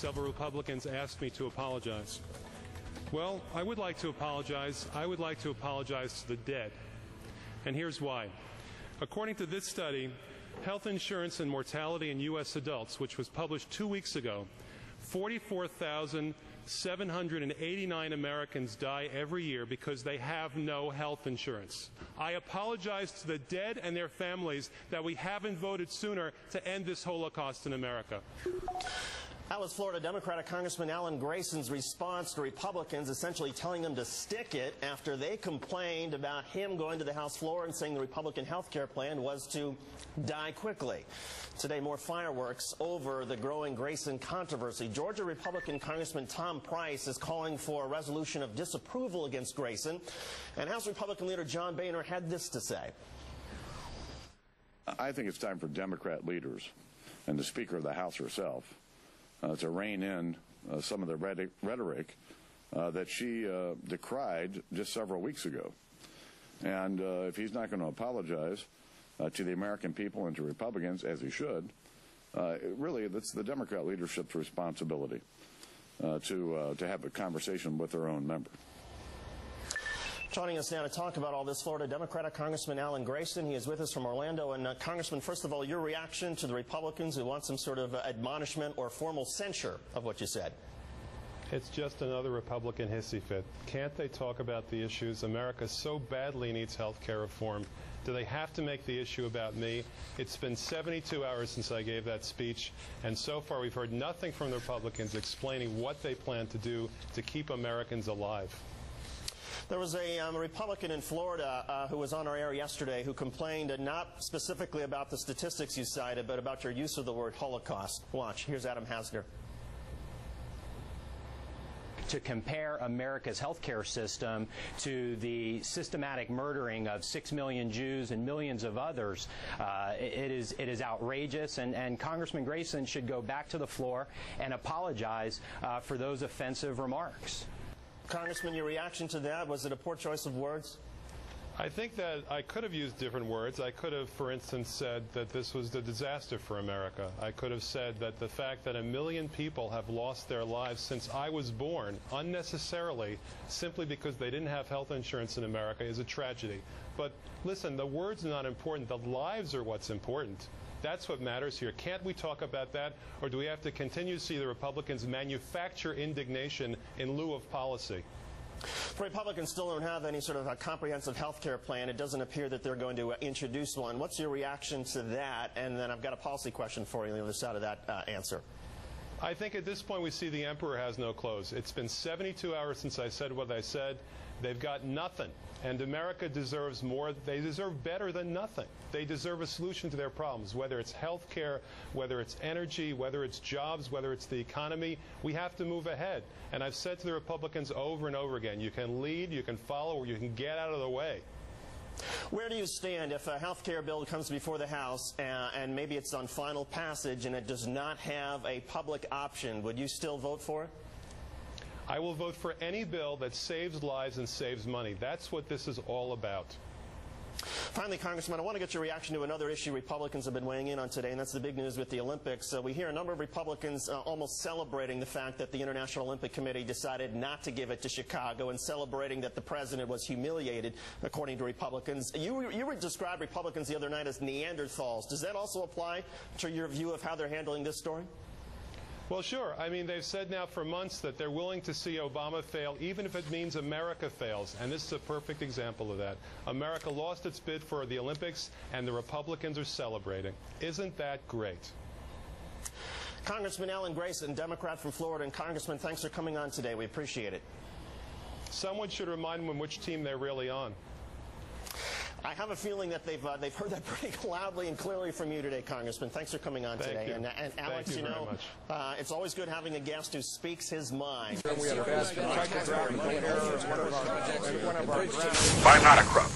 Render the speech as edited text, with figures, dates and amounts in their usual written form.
several Republicans asked me to apologize. Well, I would like to apologize. I would like to apologize to the dead. And here's why. According to this study, health insurance and mortality in U.S. adults, which was published 2 weeks ago, 44,789 Americans die every year because they have no health insurance. I apologize to the dead and their families that we haven't voted sooner to end this Holocaust in America. That was Florida Democratic Congressman Alan Grayson's response to Republicans essentially telling them to stick it after they complained about him going to the House floor and saying the Republican health care plan was to die quickly. Today, more fireworks over the growing Grayson controversy. Georgia Republican Congressman Tom Price is calling for a resolution of disapproval against Grayson. And House Republican leader John Boehner had this to say. I think it's time for Democrat leaders and the Speaker of the House herself to rein in some of the rhetoric that she decried just several weeks ago. And if he's not going to apologize to the American people and to Republicans, as he should, really that's the Democrat leadership's responsibility to have a conversation with their own member. Joining us now to talk about all this, Florida Democratic Congressman Alan Grayson. He is with us from Orlando. And Congressman, first of all, your reaction to the Republicans who want some sort of admonishment or formal censure of what you said. It's just another Republican hissy fit. Can't they talk about the issues? America so badly needs health care reform. Do they have to make the issue about me? It's been 72 hours since I gave that speech, and so far we've heard nothing from the Republicans explaining what they plan to do to keep Americans alive. There was a Republican in Florida who was on our air yesterday who complained not specifically about the statistics you cited, but about your use of the word Holocaust. Watch. Here's Adam Hasner. To compare America's healthcare system to the systematic murdering of 6 million Jews and millions of others, it is outrageous, and Congressman Grayson should go back to the floor and apologize for those offensive remarks. Congressman, your reaction to that, was it a poor choice of words? I think that I could have used different words. I could have, for instance, said that this was the disaster for America. I could have said that the fact that 1 million people have lost their lives since I was born unnecessarily simply because they didn't have health insurance in America is a tragedy. But listen, the words are not important. The lives are what's important. That's what matters here. Can't we talk about that, or do we have to continue to see the Republicans manufacture indignation in lieu of policy? The Republicans still don't have any sort of a comprehensive health care plan. It doesn't appear that they're going to introduce one. What's your reaction to that? And then I've got a policy question for you on the other side of that answer. I think at this point we see the emperor has no clothes. It's been 72 hours since I said what I said. They've got nothing. And America deserves more. They deserve better than nothing. They deserve a solution to their problems, whether it's health care, whether it's energy, whether it's jobs, whether it's the economy. We have to move ahead. And I've said to the Republicans over and over again, you can lead, you can follow, or you can get out of the way. Where do you stand if a health care bill comes before the House and maybe it's on final passage and it does not have a public option? Would you still vote for it? I will vote for any bill that saves lives and saves money. That's what this is all about. Finally, Congressman, I want to get your reaction to another issue Republicans have been weighing in on today, and that's the big news with the Olympics. We hear a number of Republicans almost celebrating the fact that the International Olympic Committee decided not to give it to Chicago and celebrating that the president was humiliated, according to Republicans. You described Republicans the other night as Neanderthals. Does that also apply to your view of how they're handling this story? Well, sure. I mean, they've said now for months that they're willing to see Obama fail, even if it means America fails. And this is a perfect example of that. America lost its bid for the Olympics, and the Republicans are celebrating. Isn't that great? Congressman Alan Grayson, Democrat from Florida. And Congressman, thanks for coming on today. We appreciate it. Someone should remind them which team they're really on. I have a feeling that they've heard that pretty loudly and clearly from you today, Congressman. Thanks for coming on today. You. And Alex, you know, it's alwaes good having a guest who speaks his mind. I'm not a crook.